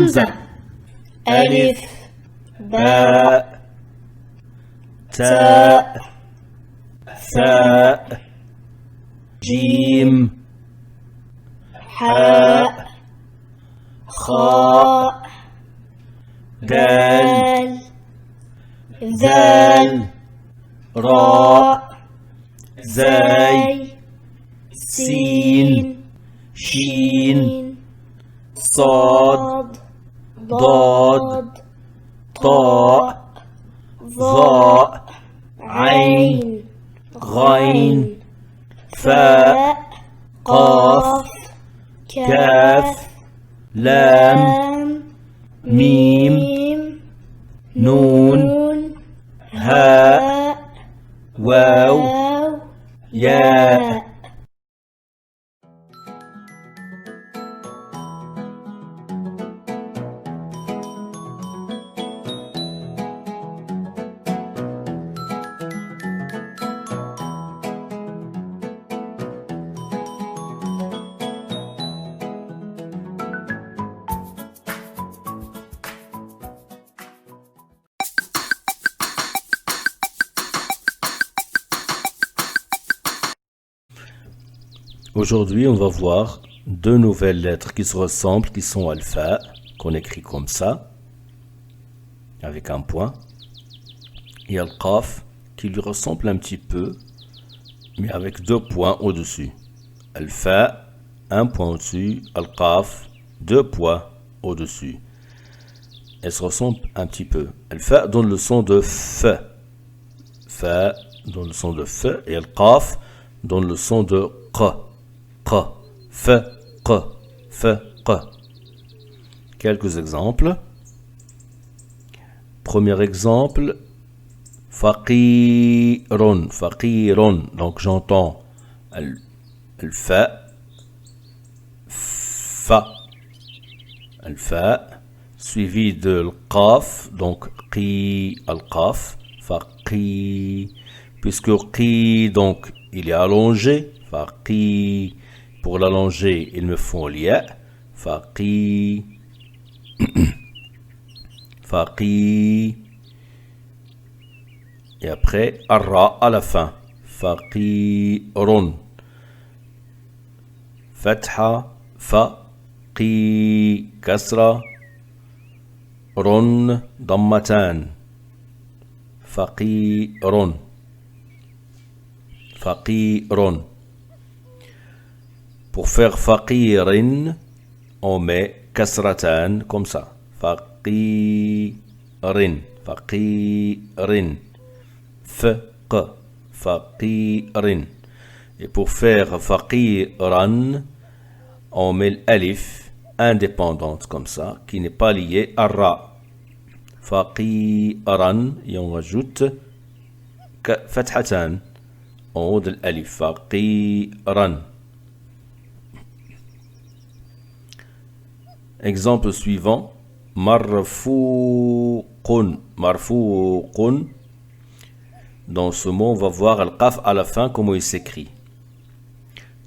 همزة ألف باء تاء ثاء جيم حاء خاء دال ذال راء زاي سين شين صاد ضاد طاء ظاء عين غين فاء قاف كاف لام ميم نون هاء واو ياء. Aujourd'hui, on va voir deux nouvelles lettres qui se ressemblent, qui sont alpha, qu'on écrit comme ça, avec un point, et al-qaf, qui lui ressemble un petit peu, mais avec deux points au-dessus. Alpha, un point au-dessus, al-qaf, deux points au-dessus. Elles se ressemblent un petit peu. Alpha donne le son de f, fa donne le son de f, et al-qaf donne le son de q. ق ف ق ف ق. Quelques exemples. Premier exemple, faqirun, faqirun. Donc j'entends le fa, fa, le fa, suivi de le qaf, donc qi, al qaf, faqi, puisque qi, donc il est allongé, faqi. Pour l'allonger, il me faut l'ya, faqi, faqi, et après arra à la fin, faqirun, fatha, faqi, kasra, run, dammatan, faqirun, faqirun. Pour faire faqirin, on met kasratan comme ça. Faqirin, faqirin. Faq, faqirin. Et pour faire faqiran, on met l'alif indépendante comme ça, qui n'est pas liée à ra. Faqiran, et on rajoute fathatan en haut de l'alif. Faqiran. Exemple suivant, marfouqun, marfouqun. Dans ce mot, on va voir al-qaf à la fin, comment il s'écrit.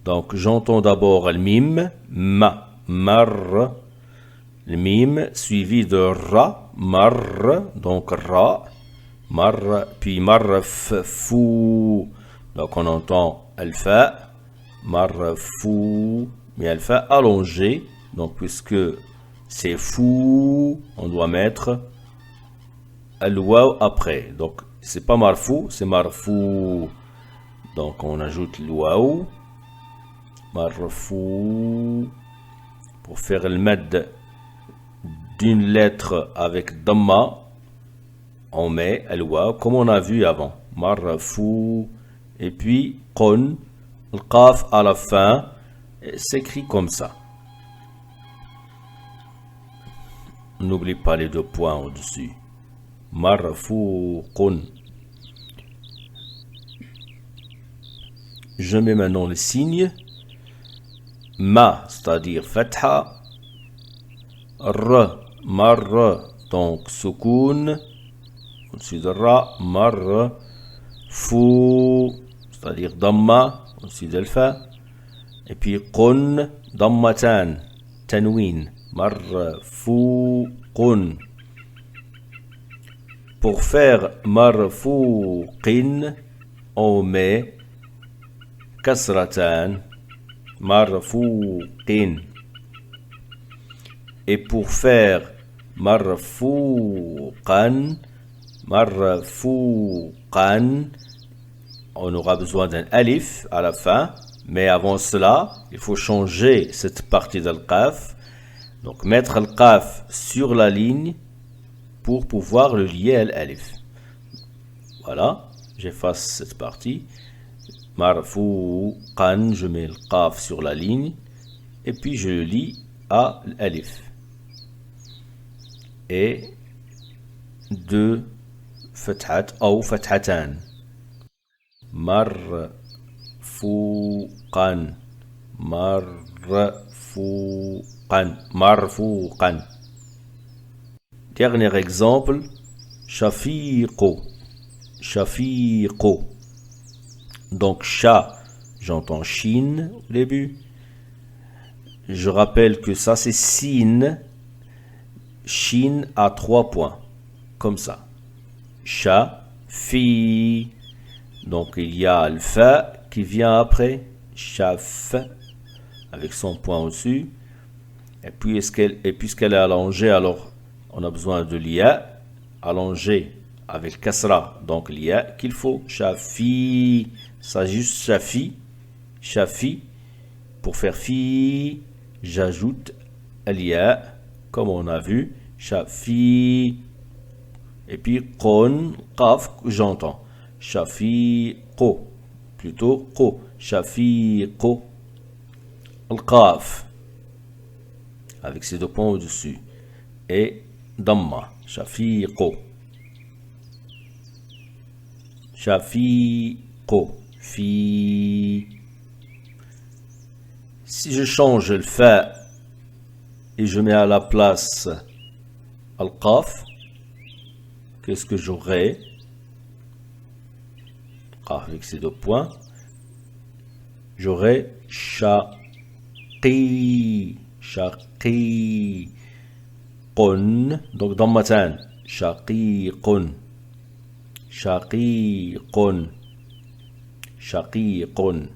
Donc, j'entends d'abord le mim, ma, mar, le mim, suivi de ra, mar, donc ra, mar, puis marfou. Donc, on entend al-fa, marfou, mais al-fa allongé. Donc, puisque c'est fou, on doit mettre al-waw après. Donc, c'est pas marfou, c'est marfou. Donc, on ajoute le waw. Marfou. Pour faire le mad d'une lettre avec damma, on met al-waw, comme on a vu avant. Marfou. Et puis, qun, le qaf à la fin, s'écrit comme ça. N'oublie pas les deux points au-dessus. Marfouqun. Je mets maintenant le signe. Ma, c'est-à-dire fatha. R, mar, donc soukoun. Au-dessus de ra, mar. Fou, c'est-à-dire damma, au-dessus de fa. Et puis qun, dammatan, tanwin. marfouqun. Pour faire marfouqin, on met kasratan, marfouqin. Et pour faire marfouqan, on aura besoin d'un alif à la fin. Mais avant cela, il faut changer cette partie de l'qaf. Donc mettre le qaf sur la ligne pour pouvoir le lier à l'alif. Voilà, j'efface cette partie. Marfouqan, je mets le qaf sur la ligne et puis je le lis à l'alif. Et deux fathat ou fathatan. Marfouqan, marfouqan. Dernier exemple, shafiqo, shafiqo. Donc sha, j'entends shin au début. Je rappelle que ça c'est sin. Shin à 3 points, comme ça. Sha, fi. Donc il y a le fa qui vient après. Shaf, avec son point au-dessus. Et puis puisqu'elle est allongée, alors on a besoin de l'ia, allongée avec kasra. Donc l'ia qu'il faut. Shafi, ça juste shafi. Shafi. Pour faire fi, j'ajoute l'ia, comme on a vu. Shafi. Et puis qon, qaf, j'entends. Shafiqo. Plutôt qo. Shafiqo. Al-qaf. Avec ces deux points au-dessus. Et damma. Shafiqo. Shafiqo. Fi. Si je change le fa et je mets à la place al-qaf, qu'est-ce que j'aurai? Avec ces deux points, j'aurai shaqi, shaqi, qun, donc dammatan, shaqiqun, shaqiqun, shaqiqun,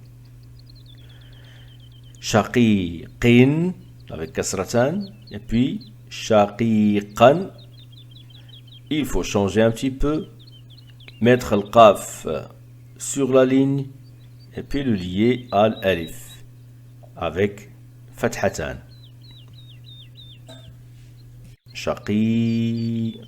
shaqiqin, avec kasratan, et puis shaqiqan. Il faut changer un petit peu, mettre le qaf sur la ligne et puis le lier à l'alif avec fathatan. Shaqiqan.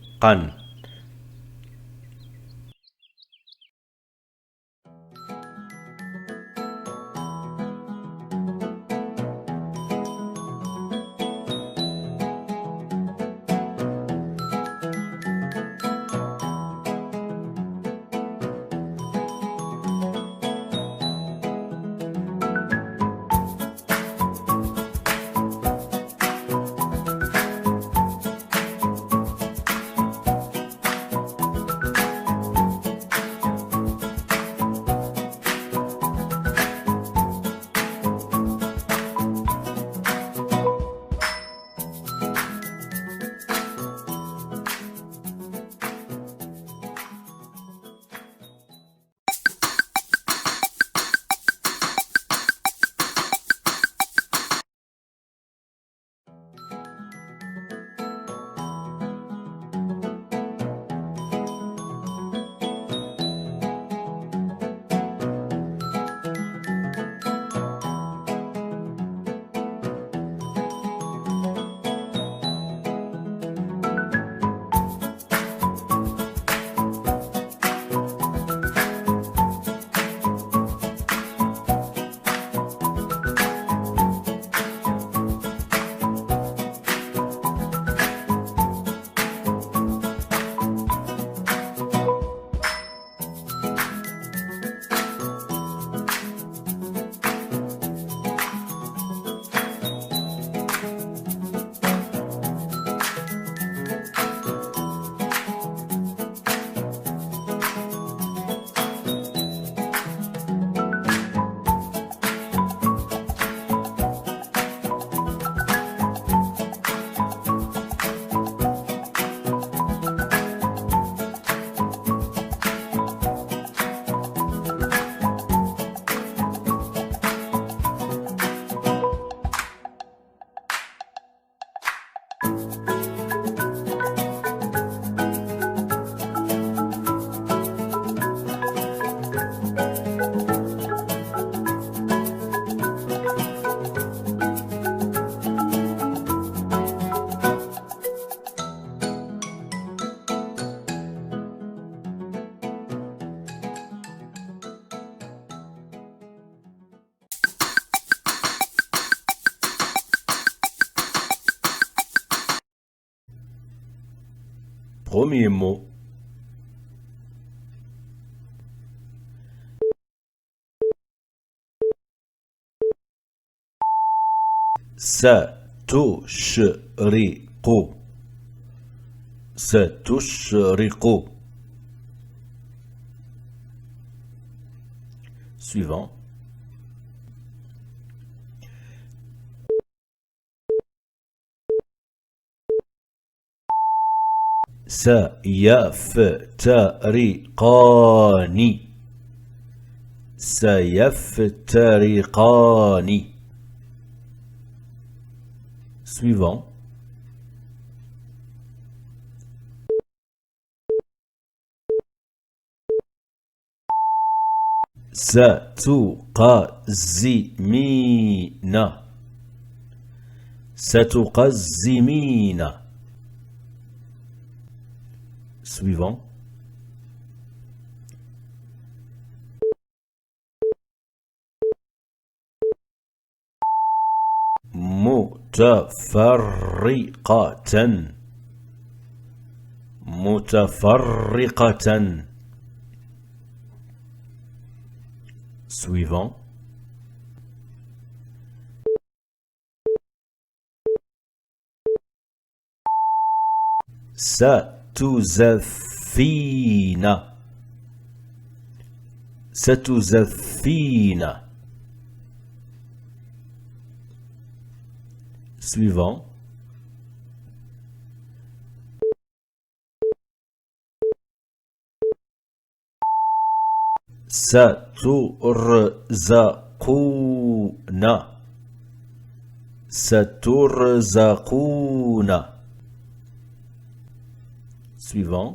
premier mot. ستشرق ستشرق. Suivant. سيفترقان سيفترقان. Suivant. ستقزمين ستقزمين. Suivant. متفرقة متفرقة. Suivant. ستزفين ستزفين. Suivant. سترزقون سترزقون. Suivant.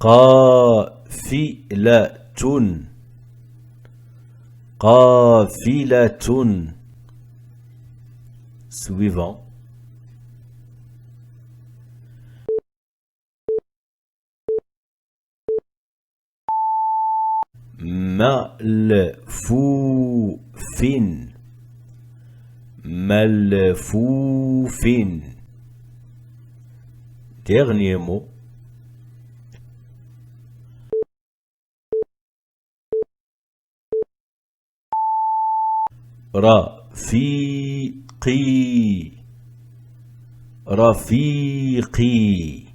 قافلة قافلة. Suivant. ملفوف ملفوف. Dernier mot. رفيقي رفيقي.